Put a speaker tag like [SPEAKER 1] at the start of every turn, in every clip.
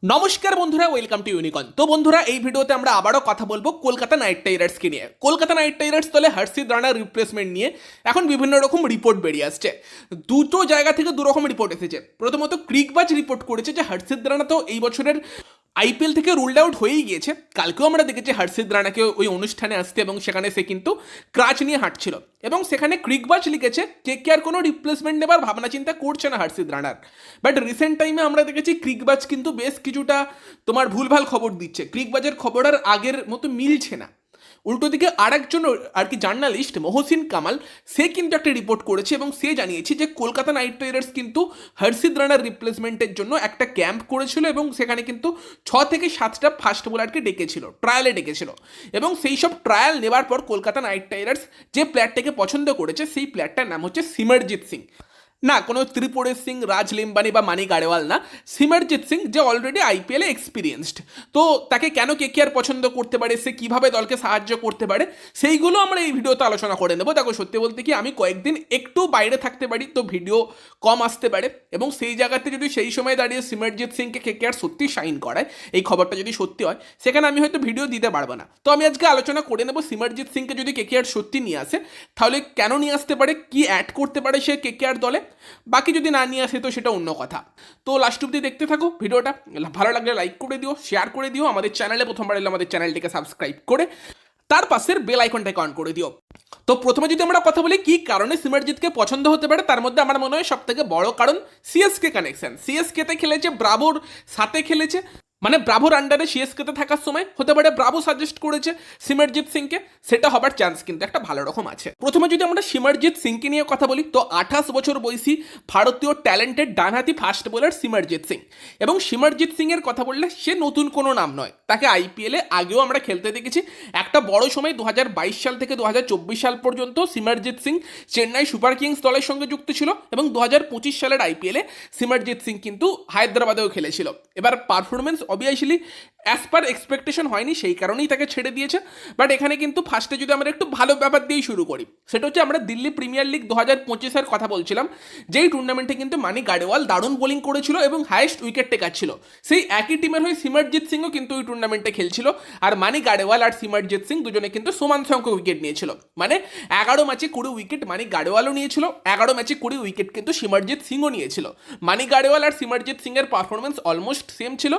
[SPEAKER 1] নমস্কার বন্ধুরা, welcome to ইউনিকন। তো বন্ধুরা, এই ভিডিওতে আমরা আবারও কথা বলবো কলকাতা নাইট রাইডার্সকে নিয়ে। কলকাতা নাইট রাইডার্স দলে হর্ষিত রানার রিপ্লেসমেন্ট নিয়ে এখন বিভিন্ন রকম রিপোর্ট বেরিয়ে আসছে। দুটো জায়গা থেকে দুরকম রিপোর্ট এসেছে। প্রথমত ক্রিকবাজ রিপোর্ট করেছে যে হর্ষিত রানা তো এই বছরের আইপিএল থেকে রুলড আউট হয়েই গিয়েছে। কালকেও আমরা দেখেছি হর্ষিত রানাকে ওই অনুষ্ঠানে আসতে, এবং সেখানে সে কিন্তু ক্রাচ নিয়ে হাঁটছিল, এবং সেখানে ক্রিকবাজ লিখেছে কে আর কোনো রিপ্লেসমেন্ট নেবার ভাবনা চিন্তা করছে না হর্ষিত রানার। বাট রিসেন্ট টাইমে আমরা দেখেছি ক্রিকবাজ কিন্তু বেশ কিছুটা তোমার ভুলভাল খবর দিচ্ছে। ক্রিকবাজের খবর আর আগের মতো মিলছে না। উল্টো দিকে আরেকজন আর কি জার্নালিস্ট মহসিন কামাল, সে কিন্তু একটা রিপোর্ট করেছে এবং সে জানিয়েছে যে কলকাতা নাইট রাইডার্স কিন্তু হর্ষিত রানার রিপ্লেসমেন্টের জন্য একটা ক্যাম্প করেছিল, এবং সেখানে কিন্তু 6 থেকে 7টা ফাস্ট বোলারকে ডেকেছিল, ট্রায়ালে ডেকেছিল। এবং সেই সব ট্রায়াল নেবার পর কলকাতা নাইট রাইডার্স যে প্লেয়ারটাকে পছন্দ করেছে, সেই প্লেয়ারটার নাম হচ্ছে সিমরজিৎ সিং। না, কোনো ত্রিপুরেশ সিং, রাজ লিম্বানি বা মানি গাড়েওয়াল না, সিমরজিৎ সিং, যে অলরেডি আইপিএলে এক্সপিরিয়েন্সড। তো তাকে কেন কেকেআর পছন্দ করতে পারে, সে কিভাবে দলকে সাহায্য করতে পারে, সেইগুলো আমরা এই ভিডিওতে আলোচনা করে নেবো। দেখো, সত্যি বলতে কি, আমি কয়েকদিন একটু বাইরে থাকতে পারি, তো ভিডিও কম আসতে পারে, এবং সেই জায়গাতে যদি সেই সময় দাঁড়িয়ে সিমরজিৎ সিংকে কেকেআর সত্যি সাইন করায়, এই খবরটা যদি সত্যি হয়, সেখানে আমি হয়তো ভিডিও দিতে পারবো না। তো আমি আজকে আলোচনা করে নেবো সিমরজিৎ সিংকে যদি কেকেআর সত্যি নিয়ে আসে, তাহলে কেন নিয়ে আসতে পারে, কি অ্যাড করতে পারে সে কেকেআর দলে। বাকি যদি না নিয়ে আসে তো সেটা অন্য কথা। তো লাস্ট অব্দি দেখতে থাকো ভিডিওটা। ভালো লাগলে লাইক করে দিও, শেয়ার করে দিও। আমাদের চ্যানেলে প্রথমবার এলে আমাদের চ্যানেলটিকে সাবস্ক্রাইব করে তার পাশের বেল আইকনটাকে অন করে দিও। তো প্রথমে যদি আমরা কথা বলি কি কারণে সিমরজিৎকে পছন্দ হতে পারে, তার মধ্যে আমার মনে হয় সব থেকে বড় কারণ সিএসকে কানেকশন। সিএসকেতে খেলেছে, ব্রাভোর সাথে খেলেছে, মানে ব্রাভোর আন্ডারে সিএসকেতে থাকার সময় হতে পারে ব্রাভো সাজেস্ট করেছে সিমরজিৎ সিংকে, সেটা হবার চান্স কিন্তু একটা ভালো রকম আছে। প্রথমে যদি আমরা সিমরজিৎ সিংকে নিয়ে কথা বলি, তো 28 বছর বয়সী ভারতীয় ট্যালেন্টেড ডানহাতি ফাস্ট বোলার সিমরজিৎ সিং। এবং সিমরজিৎ সিং এর কথা বললে সে নতুন কোনো নাম নয়, তাকে আইপিএলে আগেও আমরা খেলতে দেখেছি। একটা বড় সময় 2022 সাল থেকে 2024 সাল পর্যন্ত সিমরজিৎ সিং চেন্নাই সুপার কিংস দলের সঙ্গে যুক্ত ছিল, এবং 2025 সালের আইপিএলে সিমরজিৎ সিং কিন্তু হায়দ্রাবাদেও খেলেছিল। এবার performance obviously as per expectation হয়নি, সেই কারণেই তাকে ছেড়ে দিয়েছে। বাট এখানে কিন্তু ফার্স্টে যদি আমরা একটু ভালো ব্যাপার দিয়েই শুরু করি, সেটা হচ্ছে আমরা দিল্লি প্রিমিয়ার লিগ 2025-এর কথা বলছিলাম, যেই টুর্নামেন্টে কিন্তু মানি গাড়েওয়াল দারুণ বোলিং করেছিল এবং হাইয়েস্ট উইকেট টেকার ছিল। সেই একই টিমের হয়ে সিমরজিৎ সিংও কিন্তু ওই টুর্নামেন্টে খেলছিল, আর মানি গাড়েওয়াল আর সিমরজিৎ সিং দুজনে কিন্তু সমান সংখ্যক উইকেট নিয়েছিল। মানে 11 ম্যাচে 20 উইকেট মানি গাড়েওয়ালও নিয়েছিল, 11 ম্যাচে 20 উইকেট কিন্তু সিমরজিৎ সিংও নিয়েছিল। মানি গাড়েওয়াল আর সিমরজিৎ সিং এর পারফরমেন্স অলমোস্ট সেম ছিল,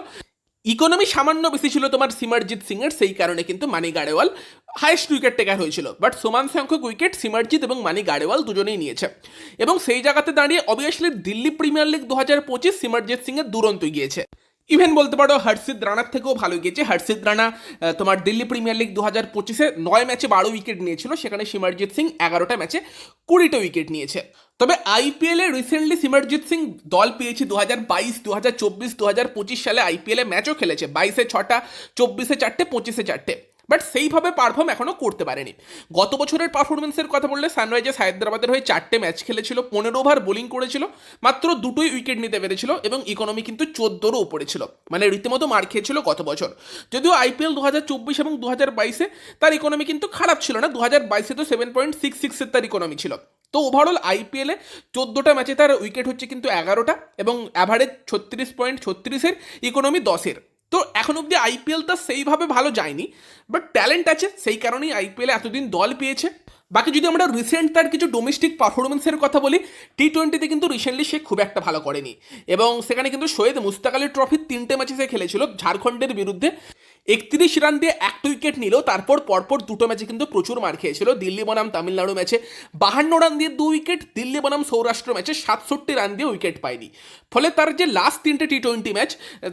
[SPEAKER 1] ইকোনমি সামান্য বেশি ছিল তোমার সিমরজিৎ সিং এর, সেই কারণে কিন্তু মানি গাড়েওয়াল হাইয়েস্ট উইকেট টেকার হয়েছিল। বাট সমান সংখ্যক উইকেট সিমরজিৎ এবং মানি গাড়েওয়াল দুজনেই নিয়েছে। এবং সেই জায়গাতে দাঁড়িয়ে obviously Delhi premier league 2025 Simarjeet Singh এর দুরন্ত গিয়েছে। ইভেন বলতে পারো হর্ষিত রানার থেকেও ভালো গিয়েছে। হর্ষিত রানা তোমার দিল্লি প্রিমিয়ার লিগ 2025-এ 9 ম্যাচে 12 উইকেট নিয়েছিল, সেখানে সিমরজিৎ সিং 11টা ম্যাচে 20টা উইকেট নিয়েছে। তবে আইপিএলে রিসেন্টলি সিমরজিৎ সিং দল পেয়েছে 2022, 2024, 2025 সালে আইপিএলে ম্যাচও খেলেছে, 22-এ 6টা, 24-এ 4টে, 25-এ 4টে। বাট সেইভাবে পারফর্ম এখনও করতে পারেনি। গত বছরের পারফরমেন্সের কথা বললে সানরাইজার্স হায়দ্রাবাদের হয়ে 4টে ম্যাচ খেলেছিল, 15 ওভার বোলিং করেছিল, মাত্র 2টোই উইকেট নিতে পেরেছিল, এবং ইকোনমি কিন্তু 14-রও উপরে ছিল। মানে রীতিমতো মার খেয়েছিল গত বছর। যদিও আইপিএল 2024 এবং 2022-এ তার ইকোনমি কিন্তু খারাপ ছিল না, 2022-এ তো 7.66-এর তার ইকোনমি ছিল। তো ওভারঅল আইপিএলে 14টা ম্যাচে তার উইকেট হচ্ছে কিন্তু 11টা, এবং অ্যাভারেজ 36.36-এর, ইকোনমি 10-এর। তো এখন অব্দি আইপিএল তো সেইভাবে ভালো যায়নি, বাট ট্যালেন্ট আছে, সেই কারণেই আইপিএলে এতদিন দল পেয়েছে। বাকি যদি আমরা রিসেন্ট তার কিছু ডোমেস্টিক পারফরমেন্সের কথা বলি, টি-20-তে কিন্তু রিসেন্টলি সে খুব একটা ভালো করেনি, এবং সেখানে কিন্তু সৈয়দ মুস্তাক আলী ট্রফির 3টে ম্যাচে সে খেলেছিল ঝাড়খণ্ডের বিরুদ্ধে, 31 রান দিয়ে 1টা উইকেট নিল। তারপর পরপর 2টো ম্যাচে কিন্তু প্রচুর মার খেয়েছিল। দিল্লি বনাম তামিলনাড়ু ম্যাচে 52 রান দিয়ে 2 উইকেট, দিল্লি বনাম সৌরাষ্ট্র ম্যাচে 67 রান দিয়ে উইকেট পায়নি। ফলে তার যে লাস্ট 3টে টি-20 ম্যাচ,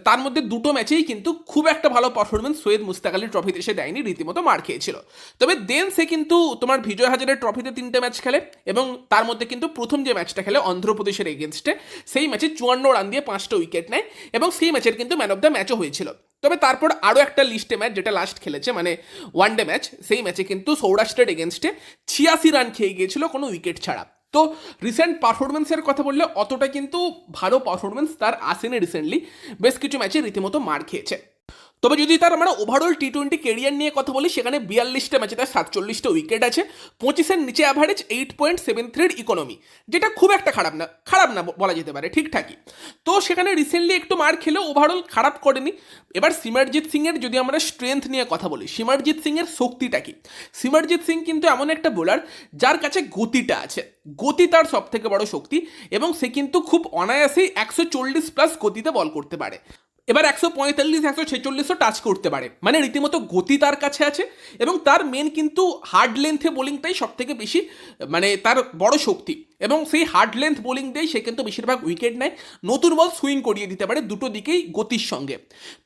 [SPEAKER 1] তার মধ্যে 2টো ম্যাচেই কিন্তু খুব একটা ভালো পারফরমেন্স সৈয়দ মুস্তাক আলী ট্রফিতে সে দেয়নি, রীতিমতো মার খেয়েছিল। তবে দেন সে কিন্তু তোমার বিজয় হাজারে ট্রফিতে 3টে ম্যাচ খেলে, এবং তার মধ্যে কিন্তু প্রথম যে ম্যাচটা খেলে অন্ধ্রপ্রদেশের এগেনস্টে, সেই ম্যাচে 54 রান দিয়ে 5টা উইকেট নেয়, এবং সেই ম্যাচের কিন্তু ম্যান অফ দ্য ম্যাচও হয়েছিল। তবে তারপর আরও একটা লিস্টে ম্যাচ, যেটা লাস্ট খেলেছে মানে ওয়ানডে ম্যাচ, সেই ম্যাচে কিন্তু সৌরাষ্ট্রের এগেনস্টে 86 রান খেয়ে গিয়েছিল কোনো উইকেট ছাড়া। তো রিসেন্ট পারফরমেন্সের কথা বললে অতটা কিন্তু ভালো পারফরমেন্স তার আসেনি রিসেন্টলি, বেশ কিছু ম্যাচে রীতিমতো মার খেয়েছে। তবে যদি তার আমরা ওভারঅল টি-20 কেরিয়ার নিয়ে কথা বলি, সেখানে 42টা ম্যাচে তার 47টা উইকেট আছে, 25-এর নিচে অ্যাভারেজ, 8.73 ইকোনমি, যেটা খুব একটা খারাপ না বলা যেতে পারে, ঠিকঠাকই। তো সেখানে রিসেন্টলি একটু মার খেলেও ওভারঅল খারাপ করেনি। এবার সিমরজিৎ সিংয়ের যদি আমরা স্ট্রেংথ নিয়ে কথা বলি, সিমরজিৎ সিংয়ের শক্তিটা কি? সিমরজিৎ সিং কিন্তু এমন একটা বোলার যার কাছে গতিটা আছে, গতি তার সব থেকে বড় শক্তি, এবং সে কিন্তু খুব অনায়াসেই 140+ গতিতে বল করতে পারে। এবার 145-146ও টাচ করতে পারে, মানে রীতিমতো গতি তার কাছে আছে। এবং তার মেন কিন্তু হার্ড লেন্থে বোলিংটাই সব থেকে বেশি, মানে তার বড় শক্তি, এবং সেই হার্ড লেন্থ বোলিং দিয়েই সে কিন্তু বেশিরভাগ উইকেট নেয়, নতুন বল সুইং করিয়ে দিতে পারে দুটো দিকেই গতির সঙ্গে।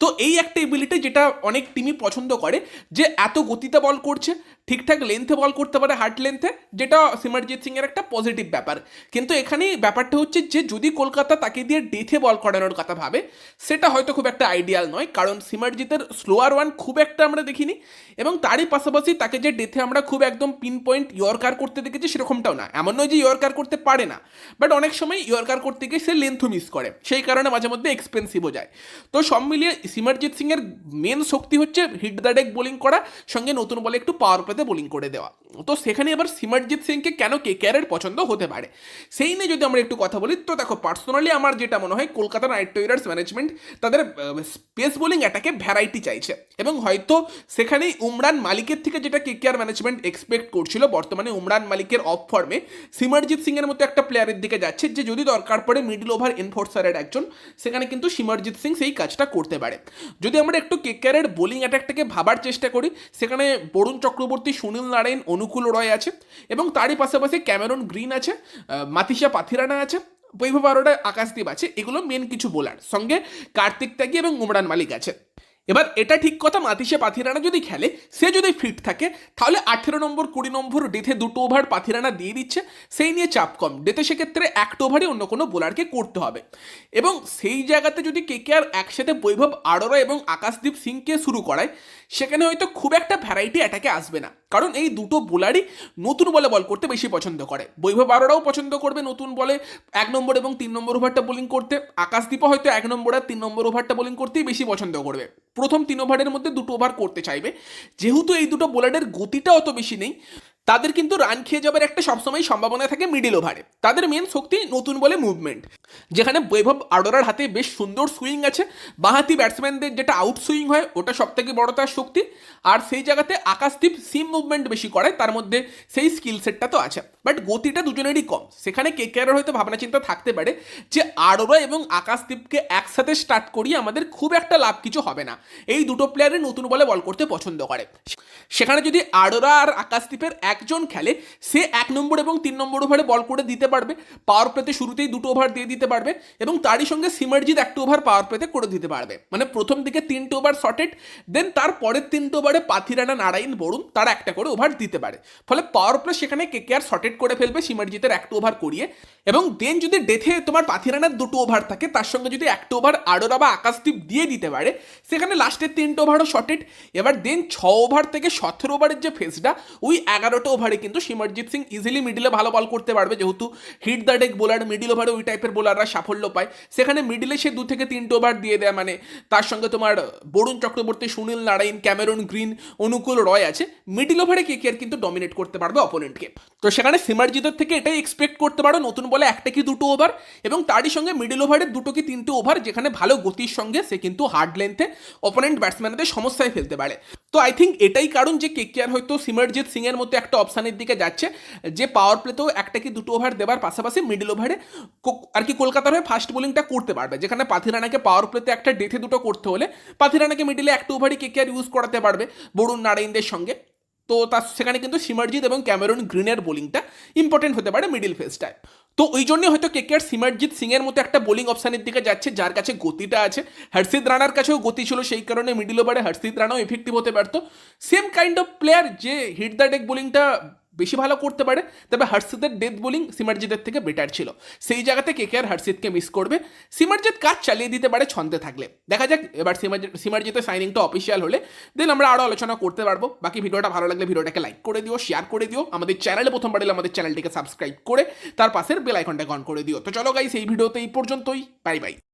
[SPEAKER 1] তো এই একটা এবিলিটি যেটা অনেক টিমই পছন্দ করে, যে এত গতিতে বল করছে, ঠিকঠাক লেন্থে বল করতে পারে, হার্ড লেন্থে, যেটা সিমরজিৎ সিংয়ের একটা পজিটিভ ব্যাপার। কিন্তু এখানেই ব্যাপারটা হচ্ছে যে যদি কলকাতা তাকে দিয়ে ডেথে বল করানোর কথা ভাবে, সেটা হয়তো খুব একটা আইডিয়াল নয়, কারণ সিমরজিতের স্লোয়ার ওয়ান খুব একটা আমরা দেখিনি, এবং তারই পাশাপাশি তাকে যে ডেথে আমরা খুব একদম পিন পয়েন্ট ইয়র্কার করতে দেখেছি সেরকমটাও না। এমন নয় যে ইয়র্কার করতে পারে না, বাট অনেক সময় ইয়র্কার করতে গিয়ে সে লেন্থও মিস করে, সেই কারণে মাঝে মধ্যে এক্সপেন্সিভও যায়। তো সব মিলিয়ে সিমরজিৎ সিংয়ের মেন শক্তি হচ্ছে হিট দ্য ডেক বোলিং করা, সঙ্গে নতুন বলে একটু পাওয়ার প্লেতে বোলিং করে দেওয়া। তো সেখানে এবার সিমরজিৎ সিংকে কেন কেকেআরের পছন্দ হতে পারে, সেই নিয়ে যদি আমরা একটু কথা বলি, তো দেখো পার্সোনালি আমার যেটা মনে হয়, কলকাতা নাইট রাইডার্স ম্যানেজমেন্ট তাদের স্পেস বোলিং অ্যাটাকে ভ্যারাইটি চাইছে, এবং হয়তো সেখানেই উমরান মালিকের থেকে যেটা কেকেআর ম্যানেজমেন্ট এক্সপেক্ট করছিল, বর্তমানে উমরান মালিকের অফ ফর্মে সিমরজিৎ সিংয়ের মতো একটা প্লেয়ারের দিকে যাচ্ছে, যে যদি দরকার পড়ে মিডল ওভার এনফোর্সারের একজন, সেখানে কিন্তু সিমরজিৎ সিং সেই কাজটা করতে পারে। যদি আমরা একটু কেকেআরের বোলিং অ্যাটাকটাকে ভাবার চেষ্টা করি, সেখানে বরুণ চক্রবর্তী, সুনীল নারায়ণ, অনুকূল রয় আছে, এবং তারই পাশাপাশি ক্যামেরন গ্রিন আছে, মাতিসা পাথিরানা আছে, বৈভব আরোরা, আকাশদীপ আছে, এগুলো মেন কিছু বোলার, সঙ্গে কার্তিক ত্যাগী এবং উমরান মালিক আছে। এবার এটা ঠিক কথা, মাতিসা পাথিরানা যদি খেলে, সে যদি ফিট থাকে, তাহলে 18 নম্বর 20 নম্বর ডেথে 2টো ওভার পাথিরানা দিয়ে দিচ্ছে, সেই নিয়ে চাপ কম, ডেথে সেক্ষেত্রে 1টা ওভারই অন্য কোনো বোলারকে করতে হবে। এবং সেই জায়গাতে যদি কেকেআর একসাথে বৈভব আরোরা এবং আকাশদীপ সিংকে শুরু করায়, সেখানে হয়তো খুব একটা ভ্যারাইটি অ্যাটাকে আসবে না, কারণ এই দুটো বোলারই নতুন বলে বল করতে বেশি পছন্দ করে। বৈভব আরোরাও পছন্দ করবে নতুন বলে 1 নম্বর এবং 3 নম্বর ওভারটা বোলিং করতে, আকাশদীপও হয়তো 1 নম্বর আর 3 নম্বর ওভারটা বোলিং করতেই বেশি পছন্দ করবে, প্রথম 3 ওভারের মধ্যে 2টো ওভার করতে চাইবে। যেহেতু এই দুটো বোলারের গতিটা অত বেশি নেই, তাদের কিন্তু রান খেয়ে যাবার একটা সবসময় সম্ভাবনা থাকে মিডিল ওভারে। তাদের মেন শক্তি নতুন বলে মুভমেন্ট, যেখানে বৈভব আরোরার হাতে বেশ সুন্দর সুইং আছে, বাঁহাতি ব্যাটসম্যানদের যেটা আউট সুইং হয় ওটা সব থেকে বড় তার শক্তি, আর সেই জায়গাতে আকাশদীপ সিম মুভমেন্ট বেশি করে, তার মধ্যে সেই স্কিল সেটটা তো আছে, বাট গতিটা দুজনেরই কম। সেখানে কেকেআরের হয়তো ভাবনা চিন্তা থাকতে পারে যে আরোরা এবং আকাশদীপকে একসাথে স্টার্ট করিয়ে আমাদের খুব একটা লাভ কিছু হবে না, এই দুটো প্লেয়ারই নতুন বলে বল করতে পছন্দ করে। সেখানে যদি আরোরা আর আকাশদীপের একজন খেলে, সে 1 নম্বর এবং 3 নম্বর ওভারে বল করে দিতে পারবে, পাওয়ার প্লেতে শুরুতেই 2টো ওভার দিয়ে দিতে পারবে, এবং তারই সঙ্গে সিমরজিৎ 1টা ওভার পাওয়ার প্লেতে করে দিতে পারবে, মানে প্রথম দিকে 3টে ওভার শর্টেড, দেন তার পরের 3টে ওভারে পাথিরানা, নারায়ণ, বরুণ তারা 1টা করে ওভার দিতে পারে, ফলে পাওয়ার প্লে সেখানে কেকেআর শর্টেড করে ফেলবে সিমরজিতের 1টা ওভার করিয়ে। এবং দেন যদি ডেথে তোমার পাথিরানার 2টো ওভার থাকে, তার সঙ্গে যদি 1টা ওভার আরোরা বা আকাশদীপ দিয়ে দিতে পারে, সেখানে লাস্টের 3টে ওভারও শর্টেড। এবার দেন 6 ওভার থেকে 17 ওভারের যে ফেসটা, ওই 11টা ওভারে কিন্তু সিমরজিৎ সিং ইজিলি মিডিলে ভালো বল করতে পারবে, যেহেতু hit the deck bowler, middle ওভারে ওই টাইপের বোলাররা সাফল্য পায়, সেখানে মিডিলে সে 2 থেকে 3টে ওভার দিয়ে দেয়, মানে তার সঙ্গে তোমার বরুণ চক্রবর্তী, সুনীল নারায়ণ, ক্যামেরন গ্রিন, অনুকূল রয় আছে, মিডিল ওভারে কেকেআর কিন্তু ডমিনেট করতে পারবে অপোনেন্টকে। তো সেখানে সিমরজিতের থেকে এটাই এক্সপেক্ট করতে পারো, নতুন বলে 1টা কি 2টো ওভার, এবং তারই সঙ্গে মিডিল ওভারে 2টো কি 3টে ওভার, যেখানে ভালো গতির সঙ্গে সে কিন্তু হার্ড লেন্থে অপোনেন্ট ব্যাটসম্যানদের সমস্যায় ফেলতে পারে। তো আই থিঙ্ক এটাই কারণ যে কেকেআর হয়তো সিমরজিৎ সিং এর মতো একটা অপশানের দিকে যাচ্ছে, যে পাওয়ার প্লেতেও 1টা কি 2টো ওভার দেওয়ার পাশাপাশি মিডিল ওভারে আর কি কলকাতার হয়ে ফাস্ট বোলিংটা করতে পারবে, যেখানে পাথিরানাকে পাওয়ার প্লেতে 1টা ডেথে 2টো করতে হলে পাথিরানাকে মিডিলে 1টা ওভারই কেকেআর ইউজ করাতে পারবে বরুণ নারায়ণদের সঙ্গে। তো তার সেখানে কিন্তু সিমরজিৎ এবং ক্যামেরন গ্রিনের বোলিংটা ইম্পর্টেন্ট হতে পারে মিডিল ফেজটায়। তো ওই জন্য হয়তো কেকেআর সিমরজিৎ সিং এর মতো একটা বোলিং অপশানের দিকে যাচ্ছে, যার কাছে গতিটা আছে। হর্ষিত রানার কাছেও গতি ছিল, সেই কারণে মিডিল ওভারে হর্ষিত রানাও এফেক্টিভ হতে পারতো। সেম কাইন্ড অফ প্লেয়ার যে হিট দ্য ডেক বোলিংটা বেশি ভালো করতে পারে, তবে হর্ষিতের ডেথ বোলিং সিমরজিতের থেকে বেটার ছিল, সেই জায়গাতে কেকেআর হর্ষিতকে মিস করবে। সিমরজিৎ কাজ চালিয়ে দিতে পারে ছন্দে থাকলে, দেখা যাক এবার সিমরজিতের সাইনিংটা অফিসিয়াল হলে দেন আমরা আরও আলোচনা করতে পারবো। বাকি ভিডিওটা ভালো লাগলে ভিডিওটাকে লাইক করে দিও, শেয়ার করে দিও, আমাদের চ্যানেলে প্রথমবার এলে আমাদের চ্যানেলটিকে সাবস্ক্রাইব করে তার পাশের বেল আইকনটা অন করে দিও। তো চলো গাইস, এই ভিডিওতে এই পর্যন্তই, বাই বাই।